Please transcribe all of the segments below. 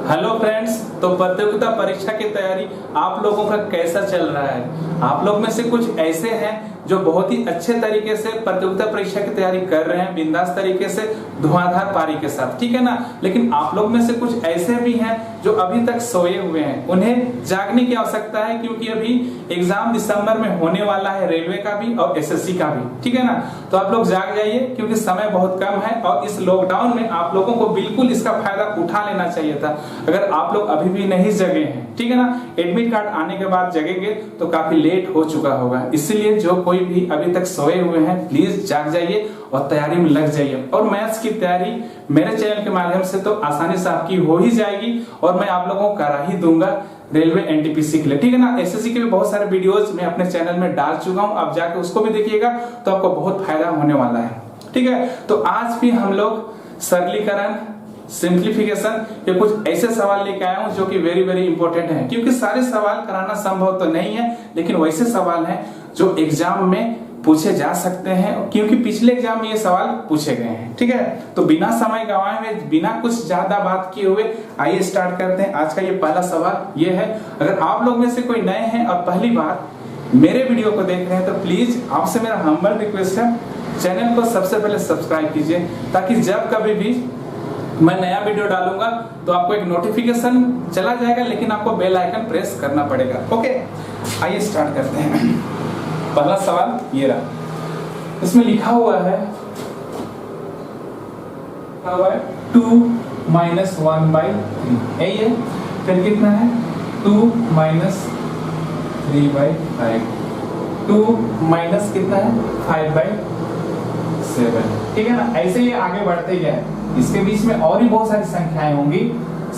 Hello friends, तो प्रतियोगिता परीक्षा की तैयारी आप लोगों का कैसा चल रहा है। आप लोग में से कुछ ऐसे हैं जो बहुत ही अच्छे तरीके से प्रतियोगिता परीक्षा की तैयारी कर रहे हैं, बिंदास तरीके से, धुआंधार पारी के साथ, ठीक है ना। लेकिन आप लोग में से कुछ ऐसे भी हैं जो अभी तक सोए हुए हैं। उन्हें जागने की आवश्यकता है, क्योंकि अभी एग्जाम दिसंबर में होने वाला है, रेलवे का भी और एसएससी का भी, ठीक है ना। तो आप लोग जाग जाइए, क्योंकि समय बहुत कम है और इस लॉकडाउन में आप लोगों को बिल्कुल इसका फायदा उठा लेना चाहिए था। अगर आप लोग अभी भी नहीं जगे हैं, ठीक है ना, एडमिट कार्ड आने के बाद जगेंगे तो काफी लेट हो चुका होगा। इसलिए जो कोई भी अभी तक सोए हुए हैं, प्लीज जाग जाइए और तैयारी में लग जाइए। और मैथ्स की तैयारी मेरे चैनल के माध्यम से तो आसानी से आपकी हो ही जाएगी और मैं आप लोगों को करा ही दूंगा रेलवे एनटीपीसी के लिए, ठीक है ना। एसएससी के भी बहुत सारे वीडियोस मैं अपने चैनल में डाल चुका हूं, आप जाके उसको भी देखिएगा तो आपको बहुत फायदा होने वाला है, ठीक है। तो आज भी हम लोग सरलीकरण, सिंप्लीफिकेशन के कुछ ऐसे सवाल लेके आया हूं जो कि वेरी वेरी इंपॉर्टेंट है। क्योंकि सारे सवाल कराना संभव तो नहीं है, लेकिन वैसे सवाल हैं जो एग्जाम में पूछे जा सकते हैं, क्योंकि पिछले एग्जाम में ये सवाल पूछे गए हैं, ठीक है। तो बिना समय गंवाए हुए, बिना कुछ ज्यादा बात किए हुए आइए स्टार्ट करते हैं। आज का ये पहला सवाल ये है। अगर आप लोग में से कोई नए हैं और पहली बार मेरे वीडियो को देख रहे हैं तो प्लीज आपसे मेरा हम्बल रिक्वेस्ट है, चैनल को सबसे पहले सब्सक्राइब कीजिए, ताकि जब कभी भी मैं नया वीडियो डालूंगा तो आपको एक नोटिफिकेशन चला जाएगा, लेकिन आपको बेल आइकन प्रेस करना पड़ेगा। ओके, आइए स्टार्ट करते हैं। पहला सवाल ये रहा, इसमें लिखा हुआ है 2 - 1/3, यही है। फिर कितना है 2 - 3/5, 2 माइनस कितना है 5/7, ठीक है ना। ऐसे ही आगे बढ़ते गए, इसके बीच में और भी बहुत सारी संख्याएं होंगी,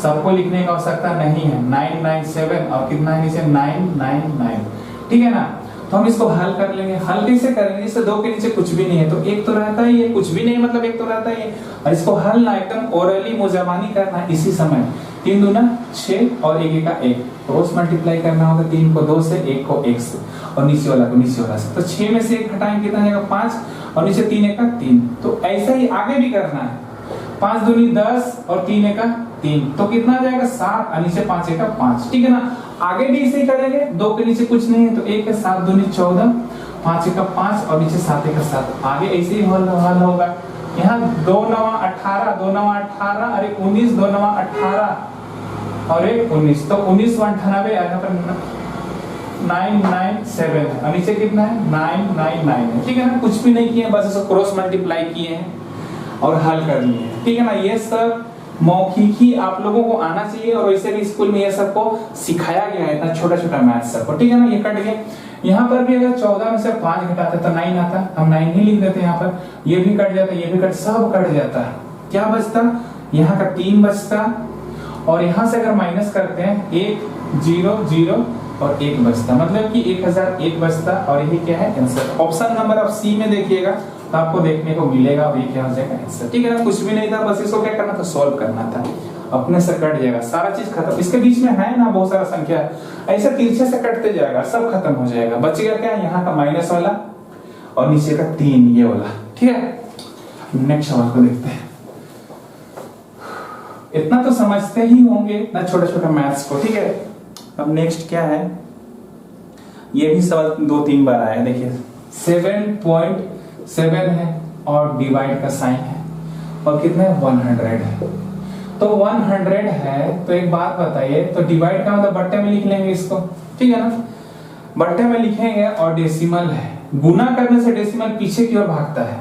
सबको लिखने की आवश्यकता नहीं है। 997 और कितना है नीचे 999, ठीक है ना। तो हम इसको हल कर लेंगे। हल कैसे करेंगे, इससे 2 के नीचे कुछ भी नहीं है तो एक तो रहता ही है, कुछ भी नहीं मतलब एक तो रहता ही है। और इसको हल ना एकदम ओरली मुजाबानी करना है इसी समय। 3 दूना 6 और 1 का 1, क्रॉस मल्टीप्लाई करना होगा। 3 को 2 से, 1 को 1 से और नीचे वाला को नीचे वाला से। तो 6 में से 1 घटाएंगे कितना आएगा 5 और नीचे 3 1 का 3। तो ऐसा ही आगे भी करना है। 5 दूनी 10 और 3 1 का 3, तो कितना आ जाएगा 7 और नीचे 5 1 का 5, ठीक है ना। आगे भी इसे ही करेंगे, 2 के नीचे कुछ नहीं है तो 1 है, 7 दूनी 14, 5 1 का 5 और नीचे 7 1 का 7। आगे ऐसे ही हल होगा। यहाँ 2 9 18, 2 9 18 और 19, 2 9 18 और 19, तो 19 98 यहाँ पर 997 और नीचे कितना है 999 है, ठीक है ना। कुछ भी नहीं किए, बस इसको क्रॉस मल्टीप्लाई किए हैं और हल कर लिए हैं, ठीक है ना। ये सब मौखिक ही आप लोगों को आना चाहिए और वैसे भी स्कूल में ये सबको सिखाया गया है, इतना छोटा छोटा मैथ सबको, ठीक है ना। ये कट गया। यहाँ पर भी अगर 14 में से 5 घटाते तो 9 आता, हम 9 ही लिख देते। यहाँ पर ये भी कट जाता, ये भी कट, सब कट जाता है। क्या बचता, यहाँ का 3 बचता और यहाँ से अगर माइनस करते हैं 1 0 0 और 1 बचता, मतलब कि 1001 बचता। और यही क्या है आंसर। ऑप्शन नंबर आप सी में देखिएगा तो आपको देखने को मिलेगा और ये क्या हो जाएगा आंसर, ठीक है ना। कुछ भी नहीं था, बस इसको क्या करना था, सॉल्व करना था, अपने से कट जाएगा सारा चीज खत्म। इसके बीच में है ना बहुत सारा संख्या, ऐसे तिरछे से कटते जाएगा, सब खत्म हो जाएगा। बचेगा क्या, यहाँ का माइनस वाला और नीचे का 3 ये वाला, ठीक है। नेक्स्ट सवाल को देखते हैं। इतना तो समझते ही होंगे ना छोटा छोटा मैथ्स को, ठीक है। अब नेक्स्ट क्या है, ये भी सवाल 2-3 बार आया है। देखिए 7.7 है और डिवाइड का साइन है और कितना है 100 है। तो 100 है तो एक बात बताइए, तो डिवाइड का मतलब बट्टे में लिख लेंगे इसको, ठीक है ना। बट्टे में लिखेंगे और डेसिमल है, गुना करने से डेसिमल पीछे की ओर भागता है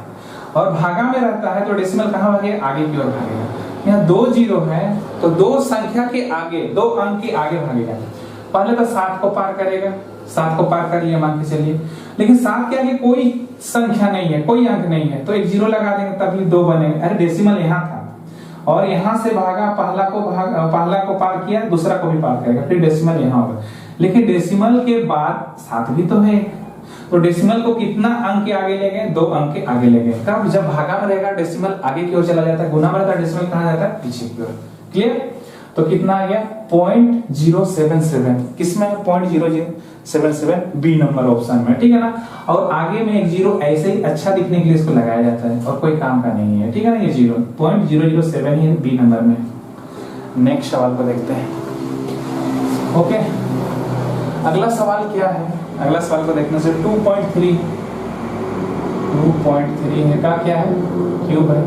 और भागा में रहता है तो डेसिमल कहाँ भागेगा, आगे की ओर भागेगा। यहाँ 2 0 है तो 2 संख्या के आगे, 2 अंक के आगे भागेगा। पहले तो 7 को पार करेगा, 7 को पार कर लिया मान के चलिए, लेकिन 7 के आगे कोई संख्या नहीं है, कोई अंक नहीं है, तो एक 0 लगा देंगे तभी 2 बनेगा। अरे डेसिमल यहाँ था और यहाँ से भागा, पहला को पार किया, दूसरा को भी पार करेगा, फिर डेसिमल यहाँ होगा। लेकिन डेसिमल के बाद 7 भी तो है, तो डेसिमल को कितना अंक के आगे ले गए, 2 अंक के आगे ले गए। कब, जब भागा में रहेगा डेसिमल आगे की ओर चला जाता है, गुना में रहता है डेसिमल कहाँ जाता है, पीछे की ओर। क्लियर। तो कितना आ गया 0.077, किसमें 0.077 बी नंबर ऑप्शन में, ठीक है ना। और आगे में एक 0 ऐसे ही अच्छा दिखने के लिए इसको लगाया जाता है और कोई काम का नहीं है, ठीक है ना। ये 0.007 ही बी नंबर में। नेक्स्ट सवाल को देखते हैं। ओके, अगला सवाल क्या है? अगला सवाल को देखने से 2.3 है का क्या है? क्यूब है।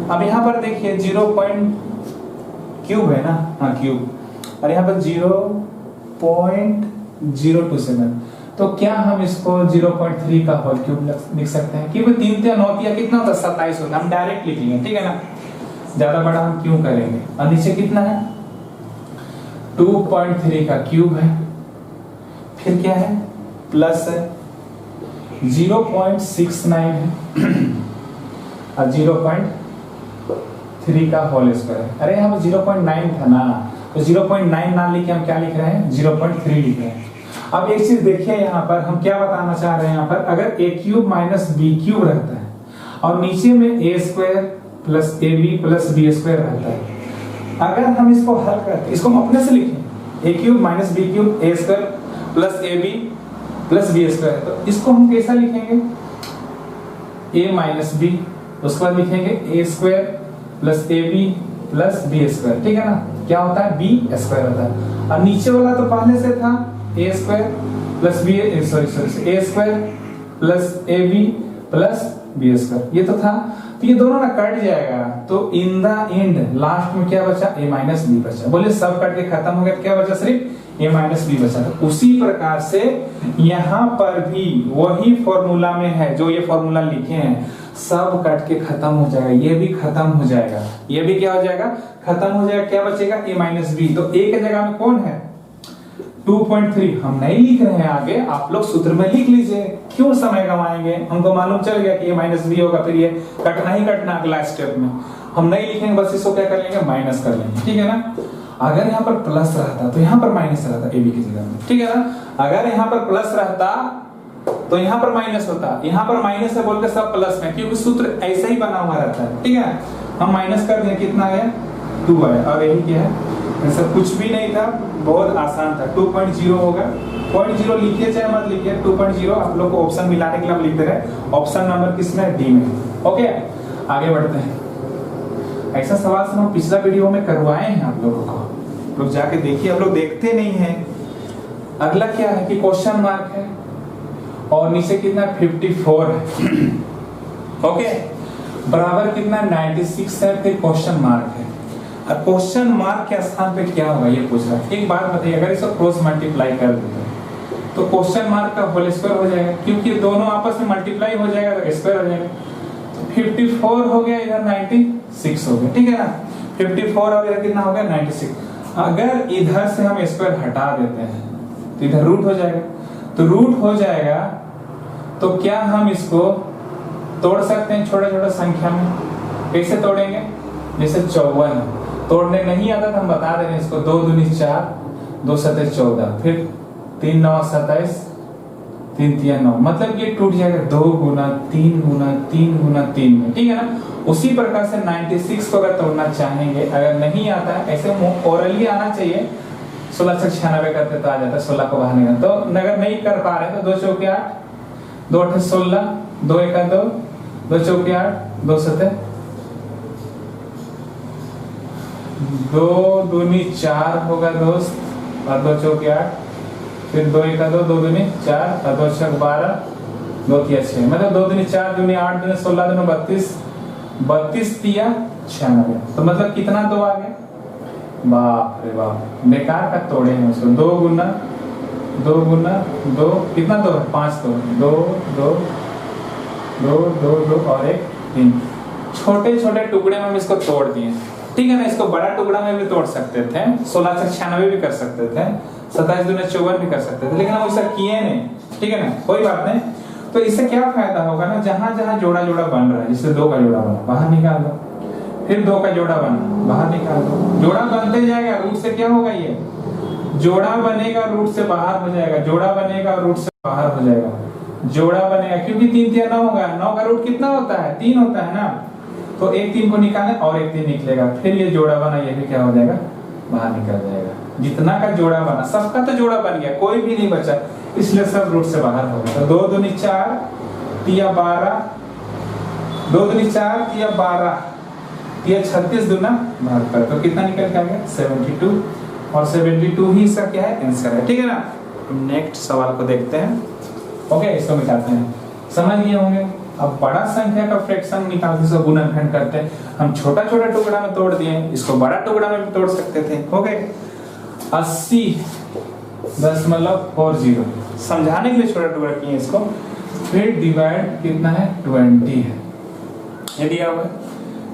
अब यहाँ पर देखिए 0 क्यूब है ना, हाँ क्यूब, और यहाँ पर 0.027, तो क्या हम इसको 0.3 का होल क्यूब लिख सकते हैं? क्योंकि 3 3 9 कितना होता है? 27 होता है। हम डायरेक्ट लिख लेंगे, ठीक है ना, ज्यादा बड़ा हम क्यों करेंगे। और नीचे कितना है? 2.3 का क्यूब है, फिर क्या है? प्लस है 0.69 है और 0.3 का होल स्क्वायर है। अरे यहाँ पर 0.9 था ना, तो 0.9 ना लिख के हम क्या लिख रहे हैं? 0.3 लिख रहे हैं। अब एक चीज देखिए, यहाँ पर हम क्या बताना चाह रहे हैं, यहाँ पर अगर a cube minus b cube रहता है और नीचे में a square plus ab plus b square रहता है, अगर हम इसको हल करते, इसको हम अपने से लिखें, a cube minus b cube a square plus ab plus b square, तो इसको हम कैसा लिखेंगे? a माइनस बी, उसके बाद लिखेंगे a square plus ab plus b square, ठीक है ना, क्या होता है? बी स्क्वायर होता है। और नीचे वाला तो पहले से था a square plus b, sorry a square plus ab plus b square, ये तो था। तो ये दोनों ना कट जाएगा, तो इन द एंड लास्ट में क्या बचा? a माइनस बी बचा। बोले सब कट के खत्म हो गया, क्या बचा? सिर्फ a माइनस बी बचा। तो उसी प्रकार से यहाँ पर भी वही फॉर्मूला में है, जो ये फॉर्मूला लिखे हैं सब कट के खत्म हो जाएगा, ये भी खत्म हो जाएगा, ये भी क्या हो जाएगा? खत्म हो जाएगा। क्या बचेगा? a minus b. तो a के जगह में कौन है? 2.3। हम नहीं लिख रहे हैं आगे, आप लोग सूत्र में लिख लीजिए, क्यों समय गवाएंगे? हमको मालूम चल गया कि a माइनस बी होगा, फिर ये कटना ही कटना अगला स्टेप में। हम नहीं लिखेंगे, बस इसको क्या कर लेंगे? माइनस कर लेंगे, ठीक है ना। अगर यहाँ पर प्लस रहता तो यहाँ पर माइनस रहता a b की जगह में, ठीक है ना। अगर यहाँ पर प्लस रहता तो यहाँ पर माइनस होता, यहाँ पर माइनस है बोल के सब प्लस में, क्योंकि सूत्र ऐसा ही बना हुआ रहता है, ठीक है। हम माइनस कर दिए, कितना आया? 2 आया। और यही क्या है? ऐसा कुछ भी नहीं था, बहुत आसान था। 2.0 होगा, 0.0 लिखिए चाहे मत लिखिए, 2.0 आप लोग को ऑप्शन मिलाने के लिए हम लिख दे रहे हैं। ऑप्शन नंबर किसमें? डी में। ओके, आगे बढ़ते हैं। ऐसा सवाल से हम पिछला वीडियो में करवाए हैं आप लोगों को, लोग जाके देखिए, आप लोग देखते नहीं है। अगला क्या है कि क्वेश्चन मार्क है और नीचे कितना? 54 है। ओके, बराबर कितना? 96 है, फिर क्वेश्चन मार्क है। अब क्वेश्चन मार्क के स्थान पे क्या होगा ये पूछ रहा है। एक बात बताइए, अगर इसको क्रॉस मल्टीप्लाई कर देते तो क्वेश्चन मार्क का होल स्क्वायर हो जाएगा, क्योंकि दोनों आपस में मल्टीप्लाई हो जाएगा तो स्क्वायर हो जाएगा। तो 54 हो गया, इधर 96 हो गया, ठीक है ना। 54 और इधर कितना हो गया? 96। अगर इधर से हम स्क्वायर हटा देते हैं तो इधर रूट हो जाएगा, तो रूट हो जाएगा तो क्या हम इसको तोड़ सकते हैं छोटे छोटे संख्या में? कैसे तोड़ेंगे? जैसे 54 तोड़ने नहीं आता तो हम बता दे रहे हैं इसको, 2 दूनी 4, 2 सते 14, फिर 3 9 27, 3 3 9, मतलब ये टूट जाएगा 2 गुना 3 गुना 3 गुना 3 में, ठीक है ना। उसी प्रकार से 96 को अगर तोड़ना चाहेंगे, अगर नहीं आता है, ऐसे ओरली आना चाहिए, 16 से 96 करते तो आ जाता है, 16 को बाहर निकाल। तो अगर नहीं कर पा रहे तो 2 चौके 8, 2 8 16, 2 1 2, 2 चौके 8, 2 सते 2 दूनी 4 होगा दोस्त, और 2 चौके 8, फिर 2 1 2, 2 दूनी 4, और 2 छक 12, 2 तिया 6, मतलब 2 दूनी 4 दूनी 8 दूनी 16 दूनी 32, 32 तिया 96। तो मतलब कितना 2 आ गया? बाप रे बाप, बेकार का तोड़े हैं उसको। 2 गुना 2 कितना 2? 5 2 2 2 2 2 2 और 1 3। छोटे छोटे टुकड़े में हम इसको तोड़ दिए, ठीक है ना। इसको बड़ा टुकड़ा में भी तोड़ सकते थे, 16 से 96 भी कर सकते थे, 27 दूनी 54 भी कर सकते थे, लेकिन हम वैसा किए नहीं, ठीक है ना। कोई बात नहीं। तो इससे क्या फायदा होगा ना, जहां जहां जोड़ा जोड़ा बन रहा है, जैसे 2 का जोड़ा बना बाहर निकाल दो, फिर 2 का जोड़ा बना बाहर निकाल दो, जोड़ा बनते जाएगा, रूट से क्या होगा? ये जोड़ा बनेगा, रूट से बाहर हो जाएगा, जोड़ा बनेगा, रूट से बाहर हो जाएगा, जोड़ा बनेगा, क्योंकि 3 3 9 होगा, 9 का रूट कितना होता है? 3 होता है ना। तो एक 3 को निकाले और एक 3 निकलेगा, फिर ये जोड़ा बना, ये भी क्या हो जाएगा? बाहर निकल जाएगा। जितना का जोड़ा बना, सबका तो जोड़ा बन गया, कोई भी नहीं बचा, इसलिए सब रूट से बाहर हो गया। तो 2 दूनी 4 तिया 12, 2 दूनी 4 तिया 12, ये 36 दूना 72, तो कितना निकल के आ गया 72, और 72 ही इसका क्या है आंसर है। ठीक है ना। नेक्स्ट सवाल को देखते हैं। ओके, इसको मिटाते हैं, समझ गए होंगे। अब बड़ा संख्या का फ्रैक्शन निकालते से गुणनखंड करते हैं। हम छोटा छोटा टुकड़ा में तोड़ दिए, इसको बड़ा टुकड़ा में भी तोड़ सकते थे। ओके, 80.40 समझाने के लिए छोटा टुकड़ा किए इसको। फिर डिवाइड कितना है 20 है, ये दिया हुआ है।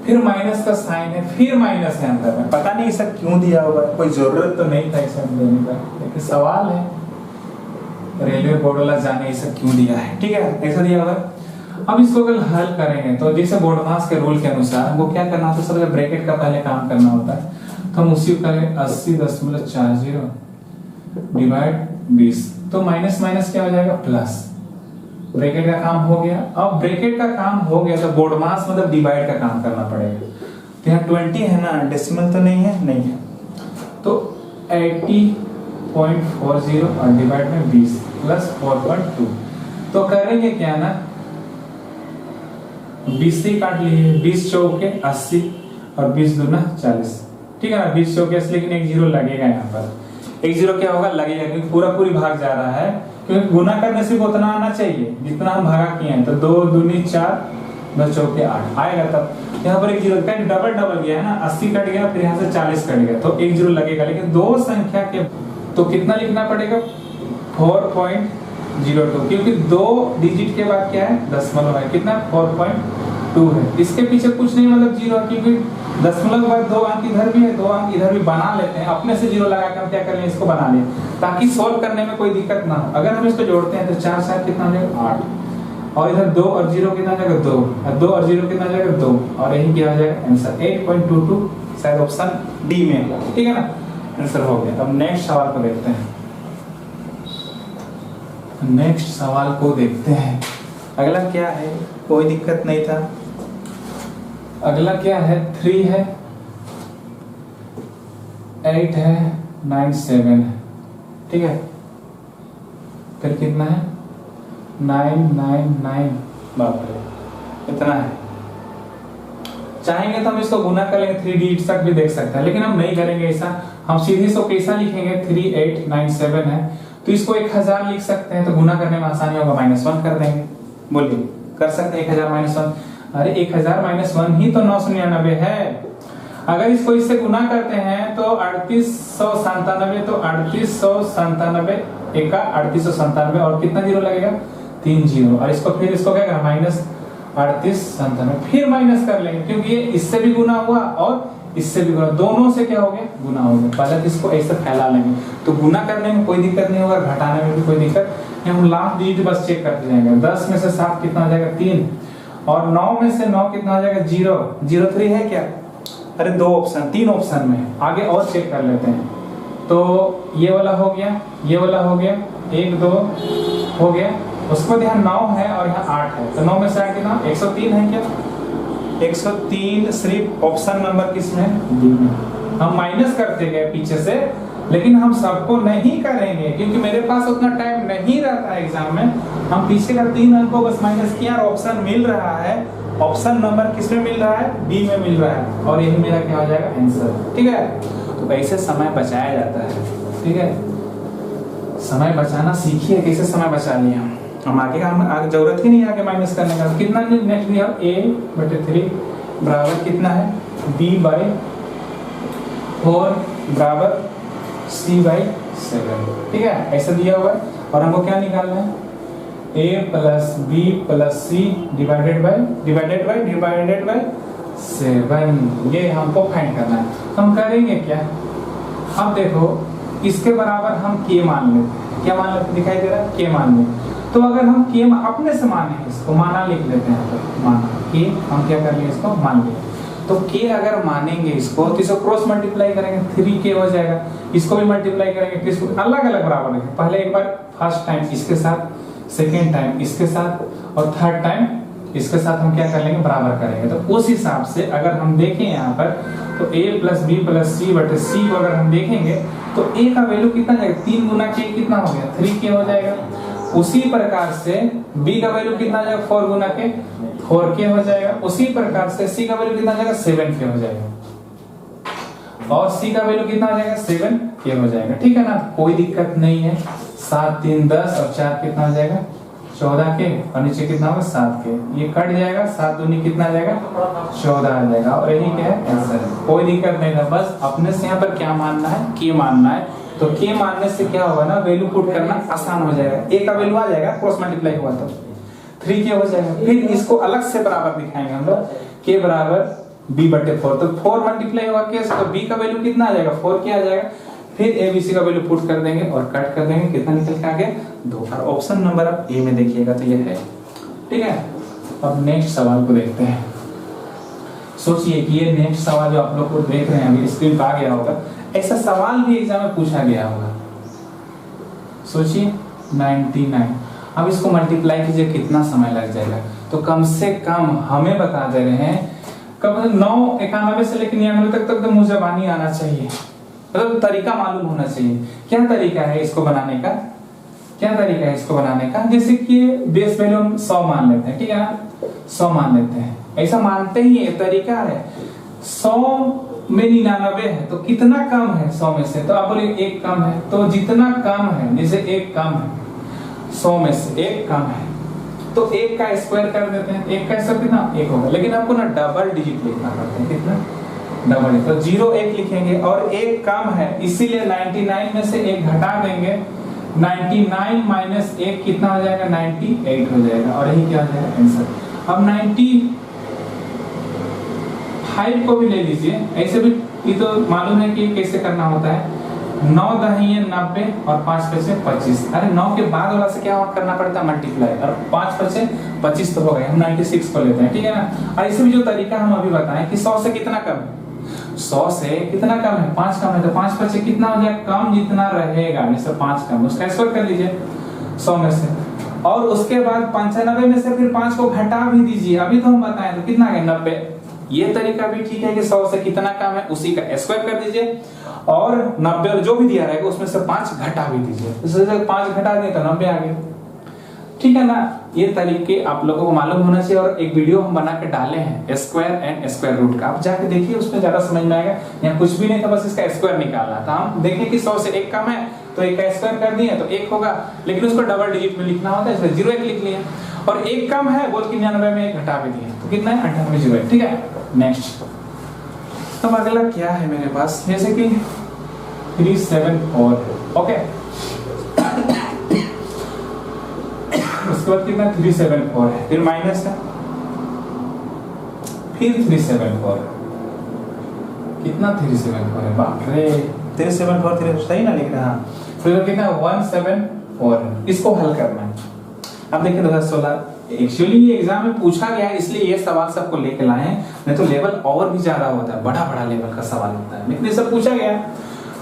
फिर माइनस का साइन है, फिर माइनस है अंदर में, पता नहीं ऐसा क्यों दिया हुआ है, कोई जरूरत तो नहीं था ऐसा देने का, लेकिन सवाल है, रेलवे बोर्ड वाला जाने ऐसा क्यों दिया है। ठीक है, ऐसा दिया हुआ है। अब इसको अगर हल करेंगे तो जैसे बोर्डमास के रूल के अनुसार हमको क्या करना होता है, सबसे ब्रैकेट का पहले काम करना होता है। तो हम उसी को करें 80.40 डिवाइड 20, तो माइनस माइनस क्या हो जाएगा प्लस, ब्रैकेट का काम हो गया। अब ब्रैकेट का काम हो गया तो बोर्डमास मतलब डिवाइड का काम करना पड़ेगा। तो यहाँ 20 है ना, डेसिमल तो नहीं है, नहीं है, तो 80.40 और डिवाइड में 20 प्लस 4.2, तो करेंगे क्या ना 20 से काट लिए, 20 चौके 80 और 20 दूना 40। ठीक है ना, 20 चौके 80, लेकिन एक जीरो लगेगा यहाँ पर, एक जीरो क्या होगा लगेगा, क्योंकि पूरा पूरी भाग जा रहा है, क्योंकि गुना करने से उतना आना चाहिए जितना हम भागा किए हैं। तो 2 दूनी 4, 2 चौके 8 आएगा, तब यहाँ पर एक जीरो डबल डबल गया है ना, 80 कट गया, फिर यहाँ से 40 कट गया, तो एक जीरो लगेगा। लेकिन दो संख्या के तो कितना लिखना पड़ेगा 4.02, क्योंकि 2 डिजिट के बाद क्या है दशमलव है, कितना 4.2 है। इसके पीछे कुछ नहीं मतलब जीरो, क्योंकि दशमलव के बाद 2 अंक इधर भी है, 2 अंक इधर भी बना लेते हैं, अपने से जीरो लगा कर क्या कर लें इसको बना लें, ताकि सॉल्व करने में कोई दिक्कत ना हो। अगर हम इसको जोड़ते हैं तो 4 7 कितना हो जाएगा 8, और इधर 2 और 0 कितना हो जाएगा 2, और 2 और 0 कितना हो जाएगा 2, और यही क्या हो जाएगा आंसर 8.22, शायद ऑप्शन डी में। ठीक है ना, आंसर हो गया। अब नेक्स्ट सवाल को देखते हैं। नेक्स्ट सवाल को देखते हैं, अगला क्या है, कोई दिक्कत नहीं था। अगला क्या है 3 है, 8 है, 9 7 है। ठीक है, फिर कितना है 999, बाप रे इतना है। चाहेंगे तो हम इसको गुना कर लेंगे, 3 डिजिट तक भी देख सकते हैं, लेकिन हम नहीं करेंगे ऐसा। हम सीधे इसको कैसा लिखेंगे 3897 है, तो इसको 1000 लिख सकते हैं, तो गुना करने में आसानी होगा, -1 कर देंगे। बोलिए कर सकते हैं 1000 -1, अरे 1000 -1 ही तो 999 है। अगर इसको इससे गुना करते हैं तो 3897, तो 3897 एक 3897, और कितना जीरो लगेगा 3 जीरो, और इसको फिर इसको क्या करना -3897, फिर माइनस कर लेंगे, क्योंकि ये इससे भी गुना हुआ और इससे भी गुना, दोनों से क्या हो गया गुना हो गया। पहले इसको ऐसे फैला लेंगे, तो गुना करने में कोई दिक्कत नहीं होगा, घटाने में भी कोई दिक्कत नहीं। हम लास्ट डिजिट बस चेक करते जाएंगे। 10 में से 7 कितना हो जाएगा 3, और 9 में से 9 कितना हो जाएगा 0, 03 है क्या, अरे 2 ऑप्शन 3 ऑप्शन में, आगे और चेक कर लेते हैं। तो ये वाला हो गया, ये वाला हो गया, 1 2 हो गया, उसके बाद यहाँ 9 है और यहाँ 8 है, तो 9 में से 8 कितना 103 है क्या, 103 सिर्फ ऑप्शन नंबर किसमें डी में। हम माइनस करते गए पीछे से, लेकिन हम सबको नहीं करेंगे क्योंकि मेरे पास उतना टाइम नहीं रहता है एग्जाम में। हम पीछे का 3 अंक को बस माइनस किया और ऑप्शन मिल रहा है, ऑप्शन नंबर किसमें मिल रहा है बी में मिल रहा है, और यही मेरा क्या हो जाएगा आंसर। ठीक है, तो ऐसे समय बचाया जाता है। ठीक है, समय बचाना सीखिए, कैसे समय बचा लिया हम आगे जरूरत ही नहीं आगे माइनस करने का। कितना नेक्स्ट दिया a/3 बराबर कितना है b/4 बराबर c/7। ठीक है, ऐसा दिया हुआ है, और हमको क्या निकालना है a + b + c divided by 7, ये हमको फाइंड करना है। हम करेंगे क्या, अब देखो इसके बराबर हम k मान लेते हैं, क्या मान लेते दिखाई दे रहा है, k मान लेते। तो अगर हम k अपने से माने इसको माना लिख लेते हैं, तो माना k हम क्या कर लिए इसको मान लिए, तो k अगर मानेंगे इसको तो इसको क्रॉस मल्टीप्लाई करेंगे 3k हो जाएगा, इसको भी मल्टीप्लाई करेंगे, फिर इसको अलग अलग बराबर रखेंगे, पहले एक बार फर्स्ट टाइम इसके साथ, सेकेंड टाइम इसके साथ, और थर्ड टाइम इसके साथ हम क्या कर लेंगे बराबर करेंगे। तो उस हिसाब से अगर हम देखें यहाँ पर तो a + b + c/c को अगर हम देखेंगे तो a का वैल्यू कितना जाएगा 3 गुना k कितना हो गया 3k हो जाएगा। उसी प्रकार से b का वैल्यू कितना जाएगा 4 गुना के 4k हो जाएगा। उसी प्रकार से c का वैल्यू कितना हो जाएगा 7k हो जाएगा, और c का वैल्यू कितना हो जाएगा 7k हो जाएगा। ठीक है ना, कोई दिक्कत नहीं है। 7 3 10 और 4 कितना हो जाएगा 14k, और नीचे कितना होगा 7k, ये कट जाएगा, 7 दूनी कितना आ जाएगा 14 आ जाएगा, और यही क्या है आंसर है। कोई दिक्कत नहीं है, बस अपने से यहाँ पर क्या मानना है, k मानना है। तो k मानने से क्या होगा ना, वैल्यू पुट करना आसान हो जाएगा। a का वैल्यू आ जाएगा, क्रॉस मल्टीप्लाई हुआ तो 3k हो जाएगा। फिर इसको अलग से बराबर दिखाएंगे हम लोग, k बराबर b/4, तो 4 मल्टीप्लाई होगा k से, तो b का वैल्यू कितना आ जाएगा 4k आ जाएगा। फिर abc का वैल्यू पुट कर देंगे और कट कर देंगे, कितना निकल के आ गया 2। और ऑप्शन नंबर आप ए में देखिएगा तो ये है। ठीक है, अब नेक्स्ट सवाल को देखते हैं। सोचिए कि ये नेक्स्ट सवाल जो आप लोग को देख रहे हैं अभी स्क्रीन पर आ गया होगा, ऐसा सवाल भी एग्जाम में पूछा गया होगा। सोचिए 99, अब इसको मल्टीप्लाई कीजिए कितना समय लग जाएगा। तो कम से कम हमें बता दे रहे हैं कब 991 से लेकर 99 तक तो मुझे जबानी आना चाहिए, मतलब तरीका मालूम होना चाहिए। क्या तरीका है इसको बनाने का, क्या तरीका है इसको बनाने का, जैसे कि बेस वैल्यू हम 100 मान लेते हैं। ठीक है ना, 100 मान लेते हैं, ऐसा मानते ही है तरीका है। 100 में 99 है तो कितना कम है 100 में से, तो आप बोले 1 कम है, तो जितना कम है, जैसे 1 कम है 100 में से 1 कम है, तो 1 का स्क्वायर कर देते हैं। 1 का स्क्वायर कितना 1 होगा, लेकिन आपको ना डबल डिजिट लिखना पड़ता है। कितना डबल, तो 0 1 लिखेंगे, और 1 कम है इसीलिए 99 में से 1 घटा देंगे। 99 माइनस 1 कितना हो जाएगा 98 हो जाएगा, और यही क्या हो जाएगा आंसर। अब 95 को भी ले लीजिए, ऐसे भी ये तो मालूम है कि कैसे करना होता है। 9 दहिए 90 और 5 पैसे 25। अरे 9 के बाद वाला से क्या करना पड़ता है मल्टीप्लाई, और 5 पैसे 25 तो हो गए। हम 96 को लेते हैं। ठीक है ना, और इसे भी जो तरीका हम अभी बताएं कि 100 से कितना कम है, 100 से कितना कम है 5 कम है, तो 5 पैसे कितना हो जाएगा कम जितना रहेगा, जैसे 5 कम, उसका स्क्वायर कर लीजिए 100 में से, और उसके बाद 95 में से फिर 5 को घटा भी दीजिए। अभी तो हम बताएं तो कितना है 90। ये तरीका भी ठीक है कि 100 से कितना कम है उसी का स्क्वायर कर दीजिए, और 90 जो भी दिया रहेगा उसमें से 5 घटा भी दीजिए। इससे 5 घटा दिए तो 90 आ गया। ठीक है ना, ये तरीके आप लोगों को मालूम होना चाहिए। और एक वीडियो हम बना के डाले हैं स्क्वायर एंड स्क्वायर रूट का, आप जाके देखिए, उसमें ज्यादा समझ में आएगा। यहाँ कुछ भी नहीं था, बस इसका स्क्वायर निकालना था। हम देखें कि 100 से 1 कम है तो 1 का स्क्वायर कर दिए तो 1 होगा, लेकिन उसको डबल डिजिट में लिखना होता है, इसलिए 0 1 लिख लिया। और 1 कम है बोल के 99 में 1 घटा भी दिए तो कितना है 98 0। ठीक है, नेक्स्ट। अब अगला क्या है मेरे पास, जैसे कि 374। ओके, उसके बाद कितना 374 है, फिर माइनस है, फिर 374, कितना 374 है, बाप रे 374 सही ना लिख रहा है। फिर कितना 174, इसको हल करना है। अब देखिए 2016 एक्चुअली ये एग्जाम में पूछा गया है, इसलिए ये सवाल सबको लेके लाए हैं, नहीं तो लेवल और भी ज्यादा होता है, बड़ा बड़ा लेवल का सवाल होता है, लेकिन ये सब पूछा गया।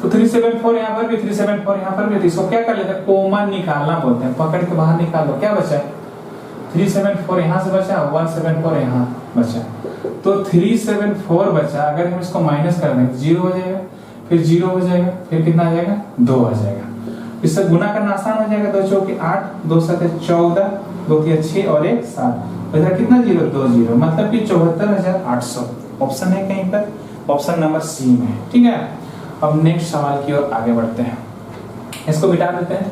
तो 374 यहाँ पर भी, 374 यहाँ पर भी, इसको क्या कर लेते हैं कॉमन निकालना बोलते हैं, पकड़ के बाहर निकाल लो। क्या बचा 374 यहाँ से बचा, 174 यहाँ बचा, तो 374 बचा। अगर हम इसको माइनस कर दें 0 हो जाएगा, फिर 0 हो जाएगा, फिर कितना आ जाएगा 2 आ जाएगा। इससे गुना करना आसान हो जाएगा, 2 चौके 8, 2 7 14, 2 3 6 और 1 7, इधर कितना 0 2 0, मतलब कि 74,800। ऑप्शन है कहीं पर, ऑप्शन नंबर सी में। ठीक है, अब नेक्स्ट सवाल की ओर आगे बढ़ते हैं, इसको मिटा देते हैं।